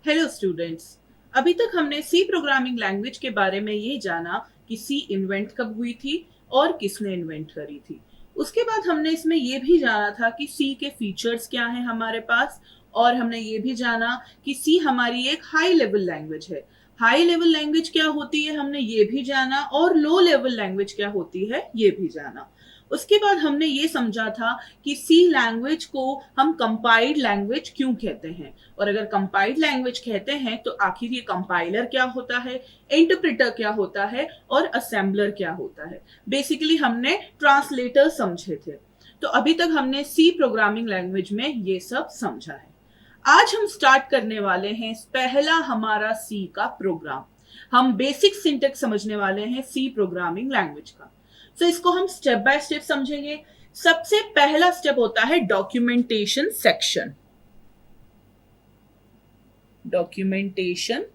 Hello students. अभी तक हमने सी प्रोग्रामिंग लैंग्वेज के बारे में ये जाना कि सी इन्वेंट कब हुई थी और किसने इन्वेंट करी थी। उसके बाद हमने इसमें ये भी जाना था कि सी के फीचर्स क्या हैं हमारे पास, और हमने ये भी जाना कि सी हमारी एक हाई लेवल लैंग्वेज है। हाई लेवल लैंग्वेज क्या होती है हमने ये भी जाना, और लो लेवल लैंग्वेज क्या होती है ये भी जाना। उसके बाद हमने ये समझा था कि सी लैंग्वेज को हम कंपाइल्ड लैंग्वेज क्यों कहते हैं, और अगर कंपाइल्ड लैंग्वेज कहते हैं तो आखिर ये कंपाइलर क्या होता है, इंटरप्रेटर क्या होता है और असेंबलर क्या होता है। बेसिकली हमने ट्रांसलेटर समझे थे। तो अभी तक हमने सी प्रोग्रामिंग लैंग्वेज में ये सब समझा है। आज हम स्टार्ट करने वाले हैं पहला हमारा सी का प्रोग्राम। हम बेसिक सिंटेक्स समझने वाले हैं सी प्रोग्रामिंग लैंग्वेज का। तो इसको हम स्टेप बाय स्टेप समझेंगे। सबसे पहला स्टेप होता है documentation section. Documentation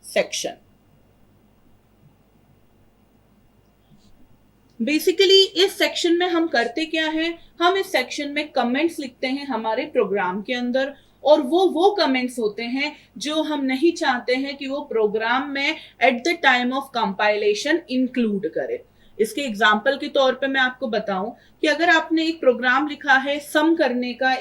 section basically इस सेक्शन में हम करते क्या है, हम इस सेक्शन में कमेंट्स लिखते हैं हमारे प्रोग्राम के अंदर, और वो कमेंट्स होते हैं जो हम नहीं चाहते हैं कि वो प्रोग्राम में at the time of compilation include करे। इसके एग्जाम्पल के तौर पे मैं आपको बताऊं कि अगर आपने एक प्रोग्राम लिखा है सम करने का,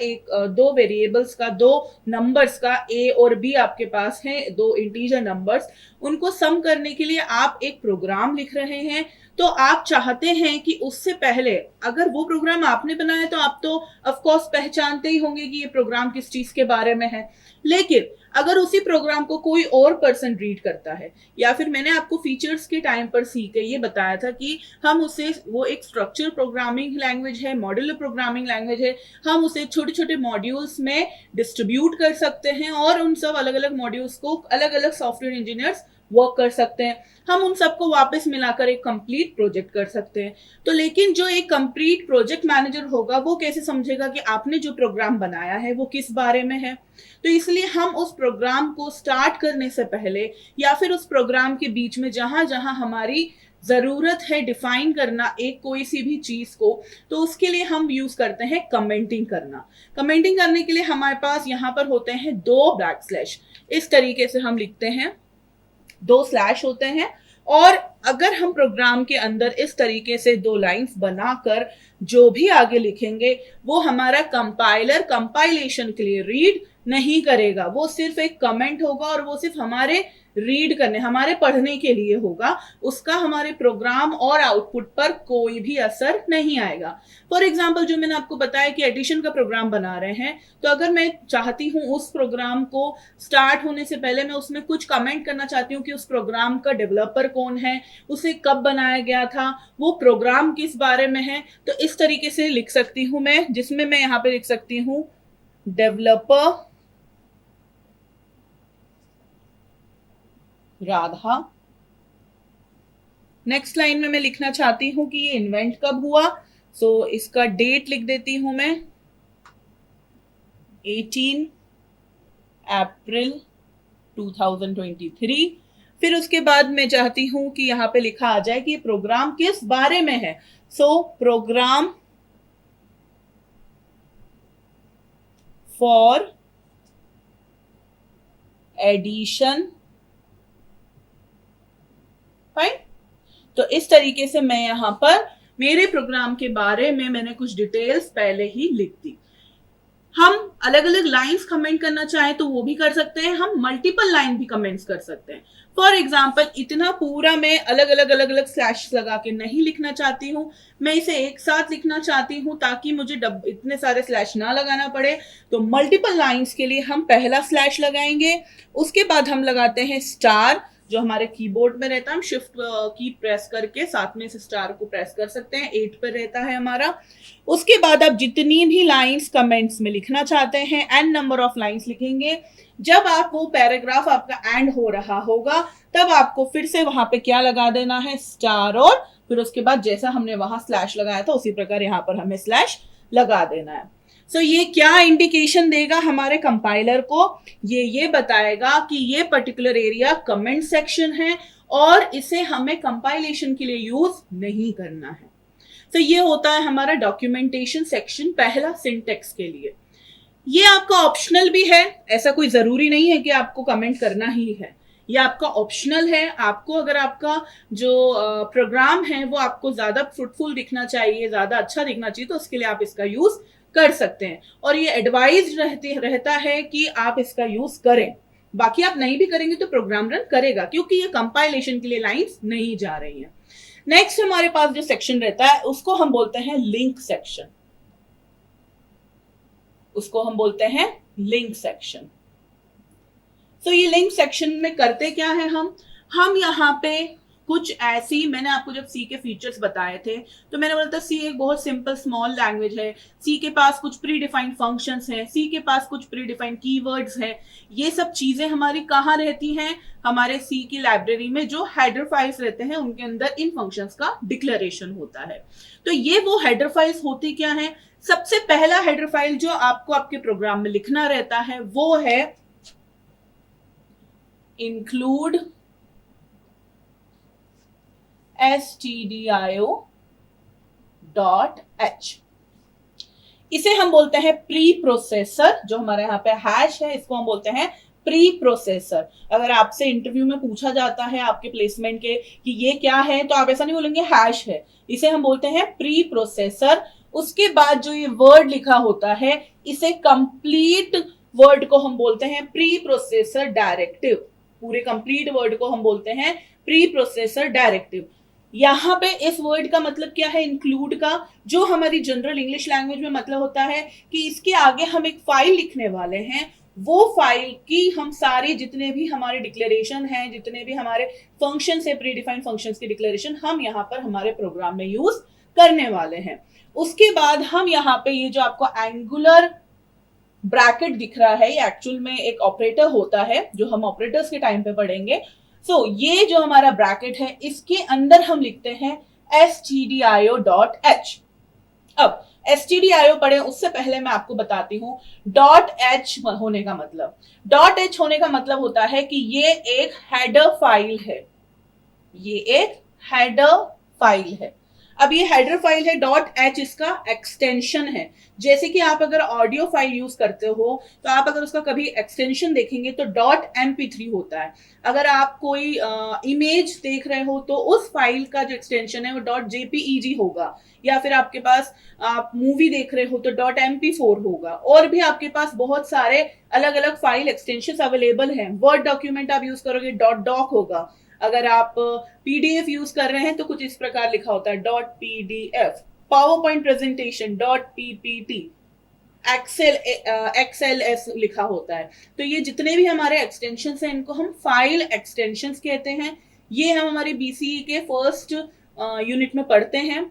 दो वेरिएबल्स का, दो नंबर्स का, ए और बी आपके पास हैं, दो इंटीजर नंबर्स, उनको सम करने के लिए आप एक प्रोग्राम लिख रहे हैं। तो आप चाहते हैं कि उससे पहले, अगर वो प्रोग्राम आपने बनाया तो आप तो ऑफ कोर्स पहचानते ही होंगे कि ये प्रोग्राम किस चीज के बारे में है। लेकिन अगर उसी प्रोग्राम को कोई और पर्सन रीड करता है, या फिर मैंने आपको फीचर्स के टाइम पर सीख के ये बताया था कि हम उसे, वो एक स्ट्रक्चर प्रोग्रामिंग लैंग्वेज है, मॉड्यूलर प्रोग्रामिंग लैंग्वेज है, हम उसे छोटे छोटे मॉड्यूल्स में डिस्ट्रीब्यूट कर सकते हैं और उन सब अलग अलग मॉड्यूल्स को अलग अलग सॉफ्टवेयर इंजीनियर्स वर्क कर सकते हैं। हम उन सबको वापस मिलाकर एक कंप्लीट प्रोजेक्ट कर सकते हैं। तो लेकिन जो एक कंप्लीट प्रोजेक्ट मैनेजर होगा वो कैसे समझेगा कि आपने जो प्रोग्राम बनाया है वो किस बारे में है। तो इसलिए हम उस प्रोग्राम को स्टार्ट करने से पहले, या फिर उस प्रोग्राम के बीच में जहां जहां हमारी जरूरत है डिफाइन करना एक कोई सी भी चीज को, तो उसके लिए हम यूज करते हैं कमेंटिंग करना। कमेंटिंग करने के लिए हमारे पास यहाँ पर होते हैं दो बैक स्लैश। इस तरीके से हम लिखते हैं, दो स्लैश होते हैं। और अगर हम प्रोग्राम के अंदर इस तरीके से दो लाइंस बनाकर जो भी आगे लिखेंगे वो हमारा कंपाइलर कंपाइलेशन के लिए रीड नहीं करेगा, वो सिर्फ एक कमेंट होगा और वो सिर्फ हमारे रीड करने, हमारे पढ़ने के लिए होगा। उसका हमारे प्रोग्राम और आउटपुट पर कोई भी असर नहीं आएगा। फॉर एग्जाम्पल, जो मैंने आपको बताया कि एडिशन का प्रोग्राम बना रहे हैं, तो अगर मैं चाहती हूँ उस प्रोग्राम को स्टार्ट होने से पहले मैं उसमें कुछ कमेंट करना चाहती हूँ कि उस प्रोग्राम का डेवलपर कौन है, उसे कब बनाया गया था, वो प्रोग्राम किस बारे में है, तो इस तरीके से लिख सकती हूँ मैं, जिसमें मैं यहाँ पे लिख सकती हूँ डेवलपर राधा। नेक्स्ट लाइन में मैं लिखना चाहती हूं कि ये इन्वेंट कब हुआ, सो इसका डेट लिख देती हूं मैं 18 अप्रैल 2023। फिर उसके बाद मैं चाहती हूं कि यहां पे लिखा आ जाए कि ये प्रोग्राम किस बारे में है। सो प्रोग्राम फॉर एडिशन, फाइन। तो इस तरीके से मैं यहां पर मेरे प्रोग्राम के बारे में मैंने कुछ डिटेल्स पहले ही लिख दी। हम अलग अलग लाइंस कमेंट करना चाहें तो वो भी कर सकते हैं, हम मल्टीपल लाइन भी कमेंट्स कर सकते हैं। फॉर एग्जाम्पल, इतना पूरा मैं अलग अलग स्लैश लगा के नहीं लिखना चाहती हूँ, मैं इसे एक साथ लिखना चाहती हूँ ताकि मुझे इतने सारे स्लैश ना लगाना पड़े। तो मल्टीपल लाइंस के लिए हम पहला स्लैश लगाएंगे, उसके बाद हम लगाते हैं स्टार, जो हमारे कीबोर्ड में रहता है। हम शिफ्ट की प्रेस करके साथ में इस स्टार को प्रेस कर सकते हैं, 8 पर रहता है हमारा। उसके बाद आप जितनी भी लाइंस कमेंट्स में लिखना चाहते हैं, एन नंबर ऑफ लाइंस लिखेंगे। जब आप वो पैराग्राफ आपका एंड हो रहा होगा तब आपको फिर से वहां पे क्या लगा देना है, स्टार, और फिर उसके बाद जैसा हमने वहां स्लैश लगाया था उसी प्रकार यहां पर हमें स्लैश लगा देना है। सो ये क्या इंडिकेशन देगा हमारे कंपाइलर को, ये बताएगा कि ये पर्टिकुलर एरिया कमेंट सेक्शन है और इसे हमें कंपाइलेशन के लिए यूज नहीं करना है। तो ये होता है हमारा डॉक्यूमेंटेशन सेक्शन, पहला सिंटेक्स के लिए। ये आपका ऑप्शनल भी है, ऐसा कोई जरूरी नहीं है कि आपको कमेंट करना ही है, ये आपका ऑप्शनल है। आपको अगर आपका जो प्रोग्राम है वो आपको ज्यादा फ्रूटफुल दिखना चाहिए, ज्यादा अच्छा दिखना चाहिए, तो उसके लिए आप इसका यूज कर सकते हैं। और ये एडवाइज रहता है कि आप इसका यूज करें। बाकी आप नहीं भी करेंगे तो प्रोग्राम रन करेगा, क्योंकि ये कंपाइलेशन के लिए लाइंस नहीं जा रही हैं। नेक्स्ट हमारे पास जो सेक्शन रहता है उसको हम बोलते हैं लिंक सेक्शन, उसको हम बोलते हैं लिंक सेक्शन। तो ये लिंक सेक्शन में करते क्या है हम यहाँ पे कुछ ऐसी, मैंने आपको जब सी के फीचर्स बताए थे तो मैंने बोला था सी एक बहुत सिंपल स्मॉल लैंग्वेज है, सी के पास कुछ प्री डिफाइंड फंक्शंस हैं, सी के पास कुछ प्री डिफाइंड कीवर्ड्स हैं। ये सब चीजें हमारी कहाँ रहती हैं, हमारे सी की लाइब्रेरी में जो हेडर फाइल्स रहते हैं उनके अंदर इन फंक्शंस का डिक्लेरेशन होता है। तो ये वो हेडर फाइल्स होती क्या है, सबसे पहला हेडर फाइल जो आपको आपके प्रोग्राम में लिखना रहता है वो है include stdio.h। इसे हम बोलते हैं प्री प्रोसेसर, जो हमारे यहाँ पे हैश है इसको हम बोलते हैं प्री प्रोसेसर। अगर आपसे इंटरव्यू में पूछा जाता है आपके प्लेसमेंट के कि ये क्या है, तो आप ऐसा नहीं बोलेंगे हैश है, इसे हम बोलते हैं प्री प्रोसेसर। उसके बाद जो ये वर्ड लिखा होता है इसे कंप्लीट वर्ड को हम बोलते हैं प्री प्रोसेसर डायरेक्टिव, पूरे कंप्लीट वर्ड को हम बोलते हैं प्री प्रोसेसर डायरेक्टिव। यहां पे इस वर्ड का मतलब क्या है, इंक्लूड का, जो हमारी जनरल इंग्लिश लैंग्वेज में मतलब होता है कि इसके आगे हम एक फाइल लिखने वाले हैं, वो फाइल की हम सारे जितने भी हमारे डिक्लेरेशन हैं, जितने भी हमारे फंक्शन है, प्री डिफाइंड फंक्शंस की डिक्लेरेशन हम यहाँ पर हमारे प्रोग्राम में यूज करने वाले हैं। उसके बाद हम यहाँ पे ये जो आपको एंगुलर ब्रैकेट दिख रहा है, ये एक्चुअल में एक ऑपरेटर होता है जो हम ऑपरेटर्स के टाइम पे पढ़ेंगे। ये जो हमारा ब्रैकेट है इसके अंदर हम लिखते हैं stdio.h। अब stdio पढ़े उससे पहले मैं आपको बताती हूँ .h होने का मतलब। .h होने का मतलब होता है कि ये एक हेडर फाइल है, ये एक हेडर फाइल है। अब ये हेडर फाइल है, .h इसका एक्सटेंशन है। जैसे कि आप अगर ऑडियो फाइल यूज करते हो तो आप अगर उसका कभी एक्सटेंशन देखेंगे तो .mp3 होता है। अगर आप कोई इमेज देख रहे हो तो उस फाइल का जो एक्सटेंशन है वो .jpeg होगा, या फिर आपके पास आप मूवी देख रहे हो तो .mp4 होगा। और भी आपके पास बहुत सारे अलग अलग फाइल एक्सटेंशन अवेलेबल हैं। वर्ड डॉक्यूमेंट आप यूज करोगे .doc होगा, अगर आप पीडीएफ यूज कर रहे हैं तो कुछ इस प्रकार लिखा होता है .pdf, power point presentation .ppt, XLS लिखा होता है। तो ये जितने भी हमारे एक्सटेंशंस हैं इनको हम फाइल एक्सटेंशंस कहते हैं। ये हम हमारे बीसीई के फर्स्ट यूनिट में पढ़ते हैं।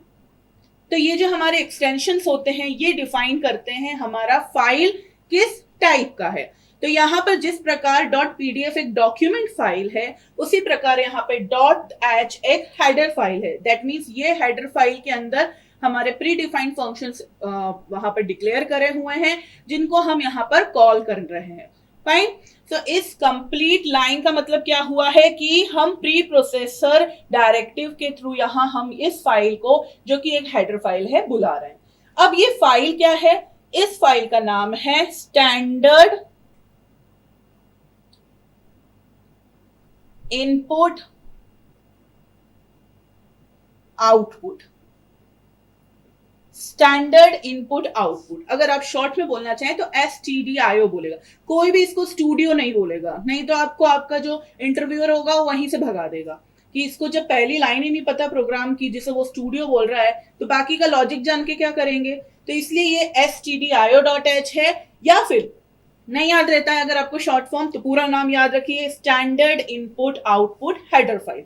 तो ये जो हमारे एक्सटेंशंस होते हैं ये डिफाइन करते हैं हमारा फाइल किस टाइप का है। तो यहाँ पर जिस प्रकार .pdf एक डॉक्यूमेंट फाइल है, उसी प्रकार यहाँ पे .h एक हेडर फाइल है। दैट मीन्स ये हेडर फाइल के अंदर हमारे प्री डिफाइंड फंक्शंस वहां पर डिक्लेयर करे हुए हैं, जिनको हम यहाँ पर कॉल कर रहे हैं। फाइन। तो इस कंप्लीट लाइन का मतलब क्या हुआ है कि हम प्री प्रोसेसर डायरेक्टिव के थ्रू यहाँ हम इस फाइल को, जो कि एक हेडर फाइल है, बुला रहे हैं। अब ये फाइल क्या है, इस फाइल का नाम है standard input output. Standard input output, अगर आप शॉर्ट में बोलना चाहें तो STDIO बोलेगा, कोई भी इसको स्टूडियो नहीं बोलेगा, नहीं तो आपको आपका जो इंटरव्यूअर होगा वो वहीं से भगा देगा कि इसको जब पहली लाइन ही नहीं पता प्रोग्राम की जिसे वो स्टूडियो बोल रहा है तो बाकी का लॉजिक जान के क्या करेंगे। तो इसलिए ये stdio.h है, या फिर नहीं याद रहता है अगर आपको शॉर्ट फॉर्म तो पूरा नाम याद रखिए, standard input output header file.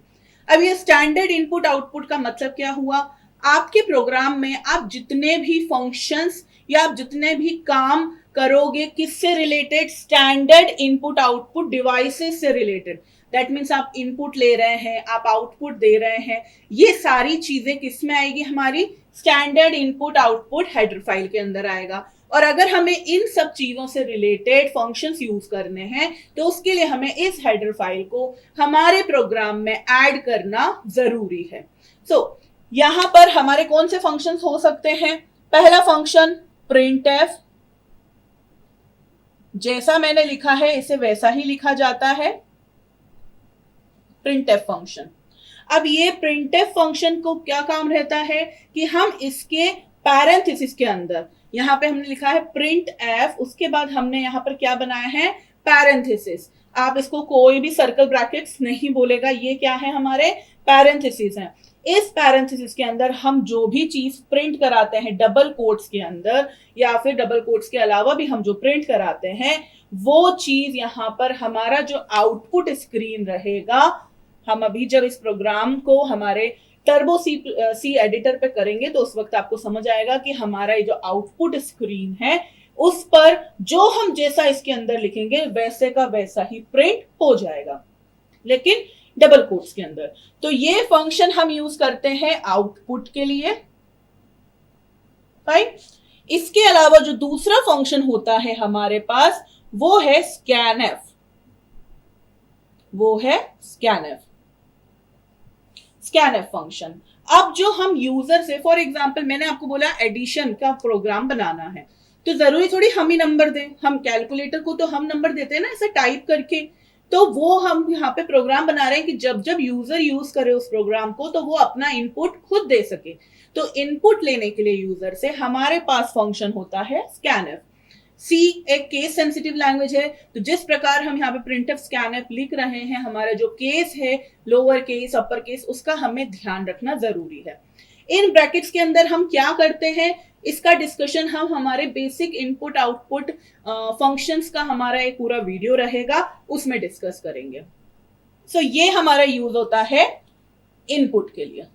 अब ये स्टैंडर्ड इनपुट आउटपुट का मतलब क्या हुआ, आपके प्रोग्राम में आप जितने भी फंक्शंस या आप जितने भी काम करोगे किससे related, standard input output devices से रिलेटेड। दैट मीन्स आप इनपुट ले रहे हैं, आप आउटपुट दे रहे हैं, ये सारी चीजें किस में आएगी, हमारी standard input output header file के अंदर आएगा। और अगर हमें इन सब चीजों से रिलेटेड फंक्शंस यूज करने हैं तो उसके लिए हमें इस हेडर फाइल को हमारे प्रोग्राम में ऐड करना जरूरी है। यहां पर हमारे कौन से फंक्शंस हो सकते हैं, पहला फंक्शन printf, जैसा मैंने लिखा है इसे वैसा ही लिखा जाता है, प्रिंटफ फंक्शन। अब ये प्रिंटफ फंक्शन को क्या काम रहता है कि हम इसके पैरेंथेसिस के अंदर, यहां पे हमने लिखा है प्रिंट एफ, उसके बाद हमने यहां पर क्या बनाया है, पैरेंथेसिस। आप इसको कोई भी सर्कल ब्रैकेट्स नहीं बोलेगा, ये क्या है, हमारे पैरेंथेसिस हैं। इस पैरेंथेसिस के अंदर हम जो भी चीज प्रिंट कराते हैं डबल कोट्स के अंदर, या फिर डबल कोट्स के अलावा भी हम जो प्रिंट कराते हैं, वो चीज यहां पर हमारा जो आउटपुट स्क्रीन रहेगा, हम अभी जब इस प्रोग्राम को हमारे टर्बो सी एडिटर पे करेंगे तो उस वक्त आपको समझ आएगा कि हमारा ये जो आउटपुट स्क्रीन है उस पर जो हम जैसा इसके अंदर लिखेंगे वैसे का वैसा ही प्रिंट हो जाएगा, लेकिन डबल कोट्स के अंदर। तो ये फंक्शन हम यूज करते हैं आउटपुट के लिए, फाइन। इसके अलावा जो दूसरा फंक्शन होता है हमारे पास वो है स्कैनएफ, वो है स्कैनएफ, स्कैनएफ फंक्शन। अब जो हम यूजर से, फॉर एग्जांपल मैंने आपको बोला एडिशन का प्रोग्राम बनाना है, तो जरूरी थोड़ी हम ही नंबर दें, हम कैलकुलेटर को तो हम नंबर देते हैं ना ऐसे टाइप करके, तो वो हम यहाँ पे प्रोग्राम बना रहे हैं कि जब जब यूजर यूज करे उस प्रोग्राम को तो वो अपना इनपुट खुद दे सके। तो इनपुट लेने के लिए यूजर से हमारे पास फंक्शन होता है स्कैनएफ। सी एक केस सेंसिटिव लैंग्वेज है, तो जिस प्रकार हम यहाँ पे प्रिंटफ स्कैनएफ लिख रहे हैं, हमारा जो केस है लोअर केस अपर केस, उसका हमें ध्यान रखना जरूरी है। इन ब्रैकेट्स के अंदर हम क्या करते हैं, इसका डिस्कशन हम हमारे बेसिक इनपुट आउटपुट फंक्शंस का हमारा एक पूरा वीडियो रहेगा, उसमें डिस्कस करेंगे। सो ये हमारा यूज होता है इनपुट के लिए।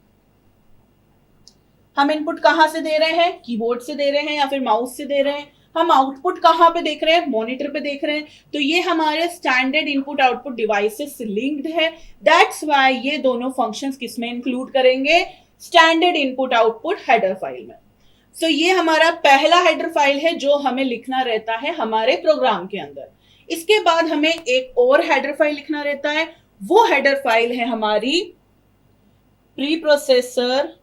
हम इनपुट कहां से दे रहे हैं, कीबोर्ड से दे रहे हैं या फिर माउस से दे रहे हैं। हम आउटपुट कहां पे देख रहे हैं, मॉनिटर पे देख रहे हैं, तो ये हमारे स्टैंडर्ड इनपुट आउटपुट डिवाइसेस से लिंक्ड है। दैट्स व्हाई ये दोनों फंक्शंस किसमें इंक्लूड करेंगे, standard input output header file में। सो ये हमारा पहला हेडर फाइल है जो हमें लिखना रहता है हमारे प्रोग्राम के अंदर। इसके बाद हमें एक और हेडर फाइल लिखना रहता है, वो हेडर फाइल है हमारी प्री प्रोसेसर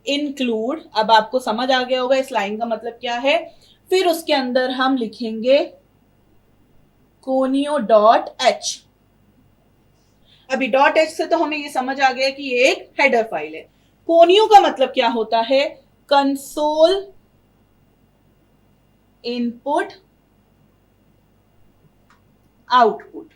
इंक्लूड। अब आपको समझ आ गया होगा इस लाइन का मतलब क्या है। फिर उसके अंदर हम लिखेंगे conio.h। अभी .h से तो हमें ये समझ आ गया कि ये एक हेडर फाइल है। conio का मतलब क्या होता है, कंसोल इनपुट आउटपुट।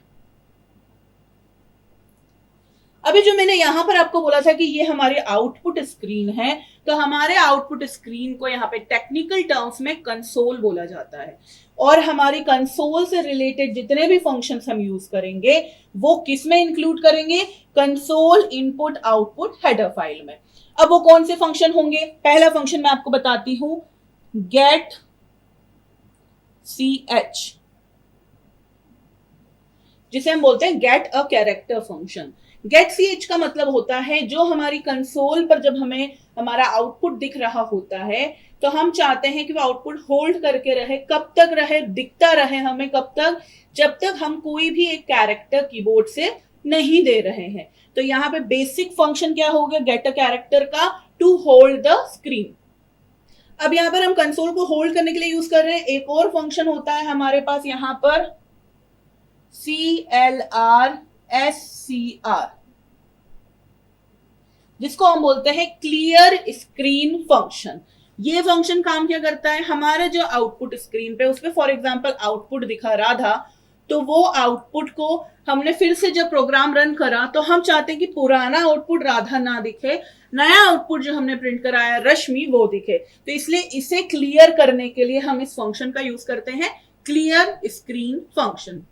अभी जो मैंने यहां पर आपको बोला था कि ये हमारी आउटपुट स्क्रीन है, तो हमारे आउटपुट स्क्रीन को यहाँ पे टेक्निकल टर्म्स में कंसोल बोला जाता है। और हमारी कंसोल से रिलेटेड जितने भी फंक्शंस हम यूज करेंगे वो किस में इंक्लूड करेंगे, console input output header file में। अब वो कौन से फंक्शन होंगे, पहला फंक्शन मैं आपको बताती हूं, गेट ch, जिसे हम बोलते हैं get a character function. Get ch का मतलब होता है जो हमारी कंसोल पर जब हमें हमारा आउटपुट दिख रहा होता है तो हम चाहते हैं कि वो आउटपुट होल्ड करके रहे। कब तक रहे, दिखता रहे हमें, कब तक, जब तक हम कोई भी एक कैरेक्टर कीबोर्ड से नहीं दे रहे हैं। तो यहाँ पे बेसिक फंक्शन क्या हो गया गेट अ कैरेक्टर का, टू होल्ड द स्क्रीन। अब यहाँ पर हम कंसोल को होल्ड करने के लिए यूज कर रहे हैं। एक और फंक्शन होता है हमारे पास यहाँ पर CLR, जिसको हम बोलते हैं क्लियर स्क्रीन फंक्शन। ये फंक्शन काम क्या करता है, हमारे जो आउटपुट स्क्रीन पे उस पे फॉर एग्जांपल आउटपुट दिखा रहा था, तो वो आउटपुट को हमने फिर से जब प्रोग्राम रन करा तो हम चाहते हैं कि पुराना आउटपुट राधा ना दिखे, नया आउटपुट जो हमने प्रिंट कराया रश्मि वो दिखे। तो इसलिए इसे क्लियर करने के लिए हम इस फंक्शन का यूज करते हैं, क्लियर स्क्रीन फंक्शन।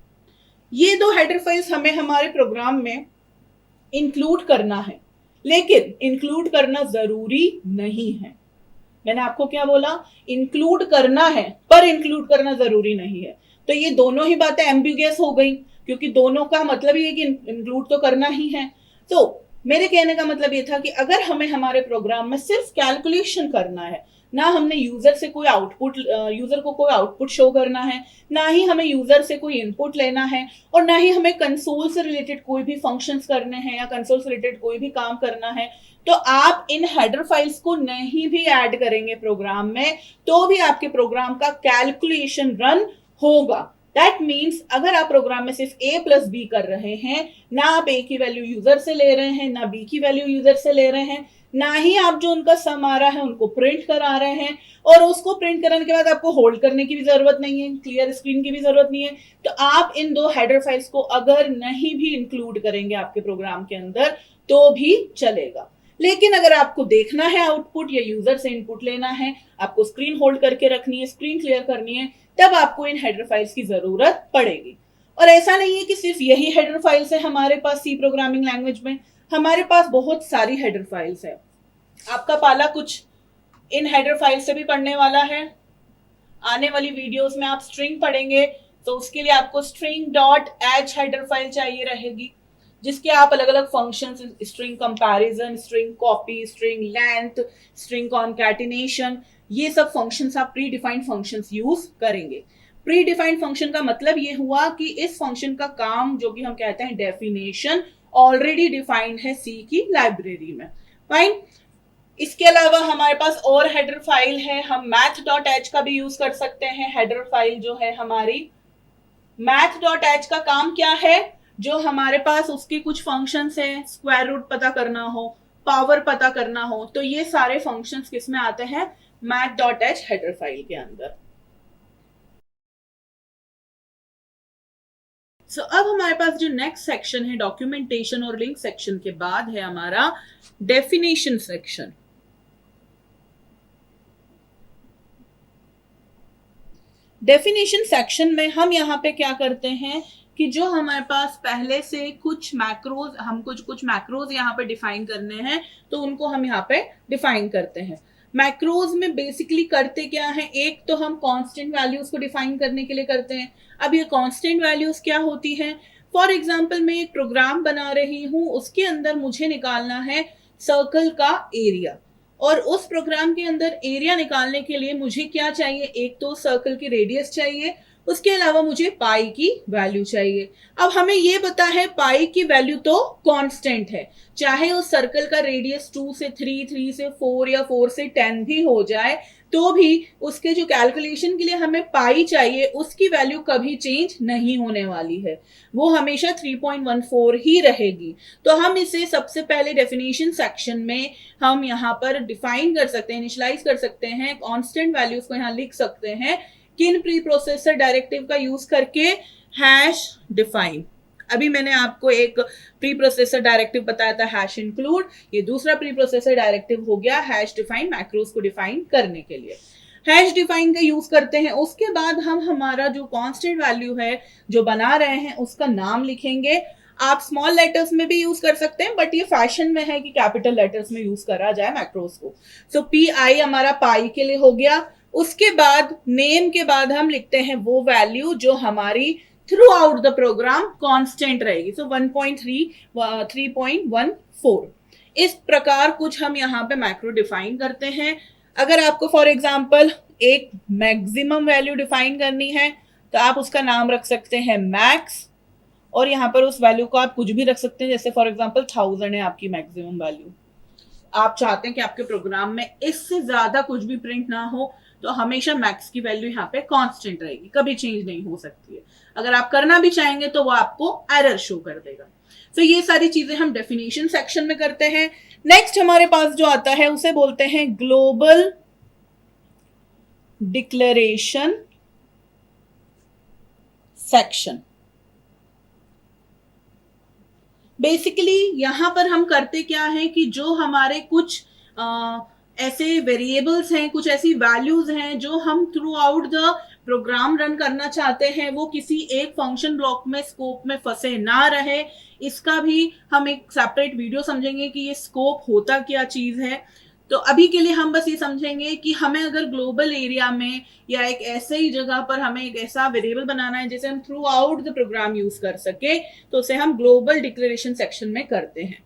ये दो हेडर फाइल्स हमें हमारे प्रोग्राम में इंक्लूड करना है, लेकिन इंक्लूड करना जरूरी नहीं है। मैंने आपको क्या बोला, इंक्लूड करना है पर इंक्लूड करना जरूरी नहीं है। तो ये दोनों ही बातें एम्बिगुअस हो गई, क्योंकि दोनों का मतलब ये है कि इंक्लूड तो करना ही है। तो मेरे कहने का मतलब ये था कि अगर हमें हमारे प्रोग्राम में सिर्फ कैलकुलेशन करना है, ना हमने यूजर से कोई आउटपुट, यूजर को कोई आउटपुट शो करना है, ना ही हमें यूजर से कोई इनपुट लेना है, और ना ही हमें कंसोल से रिलेटेड कोई भी फंक्शंस करने हैं या कंसोल से रिलेटेड कोई भी काम करना है, तो आप इन हेडर फाइल्स को नहीं भी ऐड करेंगे प्रोग्राम में तो भी आपके प्रोग्राम का कैलकुलेशन रन होगा। दैट मीन्स अगर आप प्रोग्राम में सिर्फ a प्लस बी कर रहे हैं, ना आप a की वैल्यू यूजर से ले रहे हैं, ना b की वैल्यू यूजर से ले रहे हैं, ना ही आप जो उनका सम आ रहा है उनको प्रिंट करा रहे हैं, और उसको प्रिंट कराने के बाद आपको होल्ड करने की भी जरूरत नहीं है, क्लियर स्क्रीन की भी जरूरत नहीं है, तो आप इन दो हेडर फाइल्स को अगर नहीं भी इंक्लूड करेंगे आपके प्रोग्राम के अंदर तो भी चलेगा। लेकिन अगर आपको देखना है आउटपुट या यूजर से इनपुट लेना है, आपको स्क्रीन होल्ड करके रखनी है, स्क्रीन क्लियर करनी है, तब आपको इन हेडर फाइल्स की जरूरत पड़ेगी। और ऐसा नहीं है कि सिर्फ यही हेडर फाइल्स है हमारे पास सी प्रोग्रामिंग लैंग्वेज में, हमारे पास बहुत सारी हेडर फाइल्स है। आपका पाला कुछ इन हेडर फाइल से भी पढ़ने वाला है। आने वाली वीडियोस में आप स्ट्रिंग पढ़ेंगे, तो उसके लिए आपको string dot H header file चाहिए रहेगी, जिसके आप अलग अलग functions, string comparison, string copy, string length, string concatenation, ये सब फंक्शंस आप प्री डिफाइंड फंक्शंस यूज करेंगे। प्री डिफाइंड फंक्शन का मतलब ये हुआ कि इस फंक्शन का काम, जो कि हम कहते हैं डेफिनेशन, ऑलरेडी डिफाइंड है सी की लाइब्रेरी में। फाइन। इसके अलावा हमारे पास और हेडर फाइल है, हम math.h का भी यूज कर सकते हैं। हेडर फाइल जो है हमारी math.h का काम क्या है, जो हमारे पास उसके कुछ फंक्शंस हैं, स्क्वायर रूट पता करना हो, पावर पता करना हो, तो ये सारे फंक्शंस किस में आते हैं, math.h हेडर फाइल के अंदर। सो अब हमारे पास जो नेक्स्ट सेक्शन है डॉक्यूमेंटेशन और लिंक सेक्शन के बाद है हमारा डेफिनेशन सेक्शन। डेफिनेशन सेक्शन में हम यहाँ पे क्या करते हैं कि जो हमारे पास पहले से कुछ मैक्रोज, हम कुछ मैक्रोज यहाँ पे डिफाइन करने हैं, तो उनको हम यहाँ पे डिफाइन करते हैं। मैक्रोज में बेसिकली करते क्या है, एक तो हम कांस्टेंट वैल्यूज को डिफाइन करने के लिए करते हैं। अब ये कांस्टेंट वैल्यूज क्या होती हैं, फॉर एग्जांपल मैं एक प्रोग्राम बना रही हूँ, उसके अंदर मुझे निकालना है सर्कल का एरिया, और उस प्रोग्राम के अंदर एरिया निकालने के लिए मुझे क्या चाहिए, एक तो सर्कल की रेडियस चाहिए, उसके अलावा मुझे पाई की वैल्यू चाहिए। अब हमें ये पता है पाई की वैल्यू तो कांस्टेंट है, चाहे उस सर्कल का रेडियस 2 से 3, 3 से 4 या 4 से 10 भी हो जाए, तो भी उसके जो कैलकुलेशन के लिए हमें पाई चाहिए, उसकी वैल्यू कभी चेंज नहीं होने वाली है, वो हमेशा 3.14 ही रहेगी। तो हम इसे सबसे पहले डेफिनेशन सेक्शन में हम यहाँ पर डिफाइन कर सकते हैं, इनिशियलाइज कर सकते हैं, कांस्टेंट वैल्यूज को यहाँ लिख सकते हैं किन प्री प्रोसेसर डायरेक्टिव का यूज करके, हैश डिफाइन। अभी मैंने आपको एक प्री प्रोसेसर डायरेक्टिव बताया था, हैश इंक्लूड, ये दूसरा प्री प्रोसेसर डायरेक्टिव हो गया हैश डिफाइन, मैक्रोज को डिफाइन करने के लिए हैश डिफाइन का यूज करते हैं। उसके बाद हम हमारा जो कांस्टेंट वैल्यू है जो बना रहे हैं उसका नाम लिखेंगे। आप स्मॉल लेटर्स में भी यूज कर सकते हैं, बट ये फैशन में है कि कैपिटल लेटर्स में यूज करा जाए मैक्रोज को। सो पी आई हमारा पाई के लिए हो गया। उसके बाद नेम के बाद हम लिखते हैं वो वैल्यू जो हमारी throughout the program constant रहेगी, सो 3.14। इस प्रकार कुछ हम यहाँ पे मैक्रो डिफाइन करते हैं। अगर आपको फॉर एग्जांपल एक मैक्सिमम वैल्यू डिफाइन करनी है, तो आप उसका नाम रख सकते हैं मैक्स, और यहाँ पर उस वैल्यू को आप कुछ भी रख सकते हैं, जैसे फॉर एग्जांपल 1000 है आपकी मैक्सिमम वैल्यू। आप चाहते हैं कि आपके प्रोग्राम में इससे ज्यादा कुछ भी प्रिंट ना हो, तो हमेशा मैक्स की वैल्यू यहाँ पे कांस्टेंट रहेगी, कभी चेंज नहीं हो सकती है। अगर आप करना भी चाहेंगे तो वो आपको एरर शो कर देगा। तो ये सारी चीजें हम डेफिनेशन सेक्शन में करते हैं। नेक्स्ट हमारे पास जो आता है उसे बोलते हैं ग्लोबल डिक्लेरेशन सेक्शन। बेसिकली यहां पर हम करते क्या है कि जो हमारे कुछ ऐसे वेरिएबल्स हैं, कुछ ऐसी वैल्यूज हैं जो हम through out the program run करना चाहते हैं, वो किसी एक फंक्शन ब्लॉक में स्कोप में फंसे ना रहे। इसका भी हम एक सेपरेट वीडियो समझेंगे कि ये स्कोप होता क्या चीज है। तो अभी के लिए हम बस ये समझेंगे कि हमें अगर ग्लोबल एरिया में या एक ऐसे ही जगह पर हमें एक ऐसा वेरिएबल बनाना है जिसे हम through out the program use कर सके, तो उसे हम ग्लोबल डिक्लेरेशन सेक्शन में करते हैं।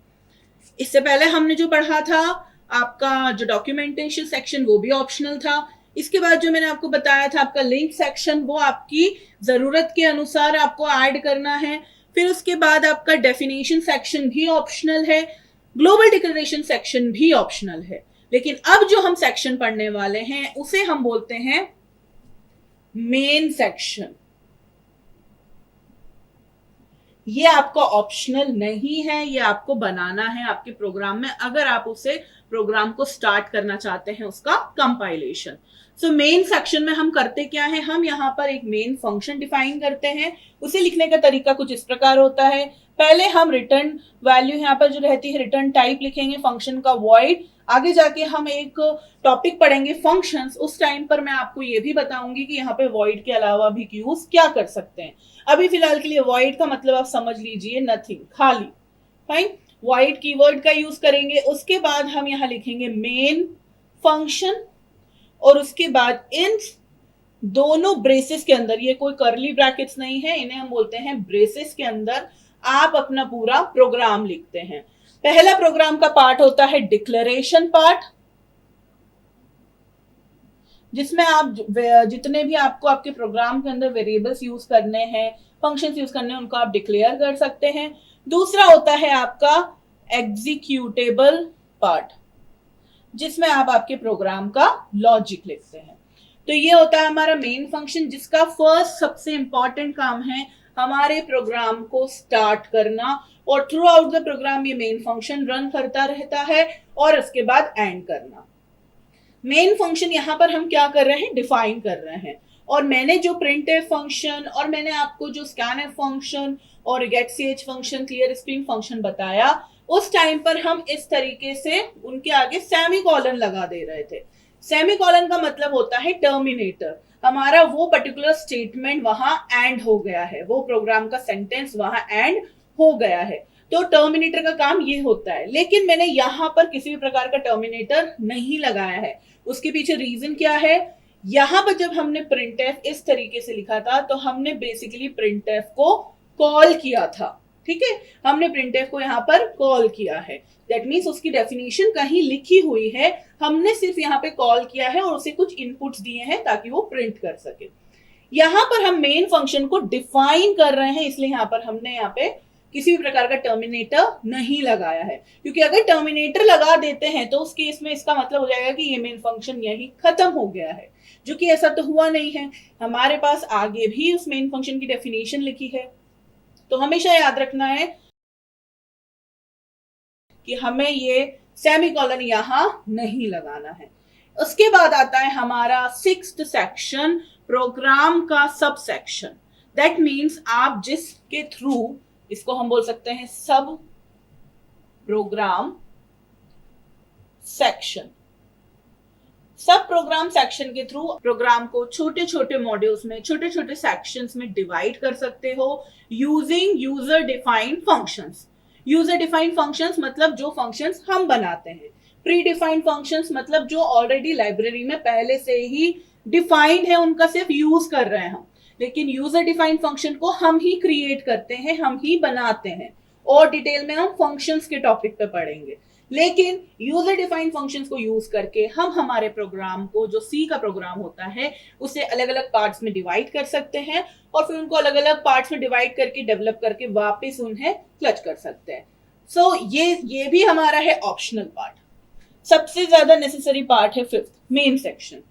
इससे पहले हमने जो पढ़ा था आपका जो डॉक्यूमेंटेशन सेक्शन, वो भी ऑप्शनल था। इसके बाद जो मैंने आपको बताया था आपका लिंक सेक्शन, वो आपकी जरूरत के अनुसार आपको ऐड करना है। फिर उसके बाद आपका डेफिनेशन सेक्शन भी ऑप्शनल है, ग्लोबल डिक्लेरेशन सेक्शन भी ऑप्शनल है। लेकिन अब जो हम सेक्शन पढ़ने वाले हैं उसे हम बोलते हैं मेन सेक्शन, ये आपका ऑप्शनल नहीं है, ये आपको बनाना है आपके प्रोग्राम में अगर आप उसे प्रोग्राम को स्टार्ट करना चाहते हैं उसका कंपाइलेशन। सो मेन सेक्शन में हम करते क्या है, हम यहाँ पर एक मेन फंक्शन डिफाइन करते हैं। उसे लिखने का तरीका कुछ इस प्रकार होता है, पहले हम रिटर्न वैल्यू यहाँ पर जो रहती है रिटर्न टाइप लिखेंगे फंक्शन का वॉइड। आगे जाके हम एक टॉपिक पढ़ेंगे फंक्शंस, उस टाइम पर मैं आपको ये भी बताऊंगी कि यहाँ पे वॉइड के अलावा भी यूज क्या कर सकते हैं। अभी फिलहाल के लिए वॉइड का मतलब आप समझ लीजिए नथिंग, खाली। फाइन, वॉइड कीवर्ड का यूज करेंगे। उसके बाद हम यहाँ लिखेंगे मेन फंक्शन, और उसके बाद इन दोनों ब्रेसेस के अंदर, ये कोई करली ब्रैकेट्स नहीं है, इन्हें हम बोलते हैं ब्रेसेस के अंदर आप अपना पूरा प्रोग्राम लिखते हैं। पहला प्रोग्राम का पार्ट होता है डिक्लेरेशन पार्ट, जिसमें आप जितने भी आपको आपके प्रोग्राम के अंदर वेरिएबल्स यूज करने हैं, फंक्शंस यूज करने हैं, उनको आप डिक्लेयर कर सकते हैं। दूसरा होता है आपका एग्जीक्यूटेबल पार्ट, जिसमें आप आपके प्रोग्राम का लॉजिक लिखते हैं। तो ये होता है हमारा मेन फंक्शन, जिसका फर्स्ट सबसे इंपॉर्टेंट काम है हमारे प्रोग्राम को स्टार्ट करना, और थ्रू आउट द प्रोग्राम ये मेन फंक्शन रन करता रहता है, और उसके बाद एंड करना। मेन फंक्शन यहां पर हम क्या कर रहे हैं, डिफाइन कर रहे हैं। और मैंने जो प्रिंटफ फंक्शन और मैंने आपको जो स्कैनफ फंक्शन और getch function, clear screen function बताया, उस टाइम पर हम इस तरीके से उनके आगे सेमीकोलन लगा दे रहे थे। सेमीकोलन का मतलब होता है टर्मिनेटर, हमारा वो पर्टिकुलर स्टेटमेंट वहां एंड हो गया है, वो प्रोग्राम का सेंटेंस वहां एंड हो गया है। तो टर्मिनेटर का काम ये होता है, लेकिन मैंने यहां पर किसी भी प्रकार का टर्मिनेटर नहीं लगाया है। उसके पीछे रीजन क्या है, यहां पर जब हमने प्रिंटफ इस तरीके से लिखा था तो हमने बेसिकली प्रिंटफ को कॉल किया था। ठीक है, हमने प्रिंटफ को यहां पर कॉल किया है, दैट मीन्स उसकी डेफिनेशन कहीं लिखी हुई है, हमने सिर्फ यहाँ पे कॉल किया है और उसे कुछ इनपुट्स दिए हैं ताकि वो प्रिंट कर सके। यहां पर हम मेन फंक्शन को डिफाइन कर रहे हैं, इसलिए यहां पर हमने यहाँ पे किसी भी प्रकार का टर्मिनेटर नहीं लगाया है, क्योंकि अगर टर्मिनेटर लगा देते हैं तो उस केस में इसका मतलब हो जाएगा कि ये मेन फंक्शन यही खत्म हो गया है, जो कि ऐसा तो हुआ नहीं है। हमारे पास आगे भी उस मेन फंक्शन की डेफिनेशन लिखी है, तो हमेशा याद रखना है कि हमें ये सेमीकोलन यहां नहीं लगाना है। उसके बाद आता है हमारा सिक्स्थ सेक्शन, प्रोग्राम का सब सेक्शन। दैट मीन्स आप जिसके थ्रू, इसको हम बोल सकते हैं सब प्रोग्राम सेक्शन। सब प्रोग्राम सेक्शन के थ्रू प्रोग्राम को छोटे छोटे मॉड्यूल्स में, छोटे छोटे सेक्शंस में डिवाइड कर सकते हो using user defined functions. User defined functions मतलब जो फंक्शंस हम बनाते हैं, प्री डिफाइंड फंक्शंस मतलब जो ऑलरेडी लाइब्रेरी में पहले से ही डिफाइंड है, उनका सिर्फ यूज कर रहे हैं हम। लेकिन यूजर डिफाइंड फंक्शन को हम ही क्रिएट करते हैं, हम ही बनाते हैं, और डिटेल में हम फंक्शंस के टॉपिक पे पढ़ेंगे। लेकिन यूजर डिफाइंड फंक्शंस को यूज करके हम हमारे प्रोग्राम को, जो सी का प्रोग्राम होता है, उसे अलग अलग पार्ट्स में डिवाइड कर सकते हैं, और फिर उनको अलग अलग पार्ट्स में डिवाइड करके डेवलप करके वापस उन्हें क्लच कर सकते हैं। सो ये भी हमारा है ऑप्शनल पार्ट। सबसे ज्यादा नेसेसरी पार्ट है फिफ्थ, मेन सेक्शन।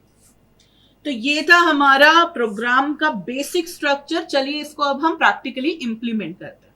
तो ये था हमारा प्रोग्राम का बेसिक स्ट्रक्चर। चलिए इसको अब हम प्रैक्टिकली इंप्लीमेंट करते हैं।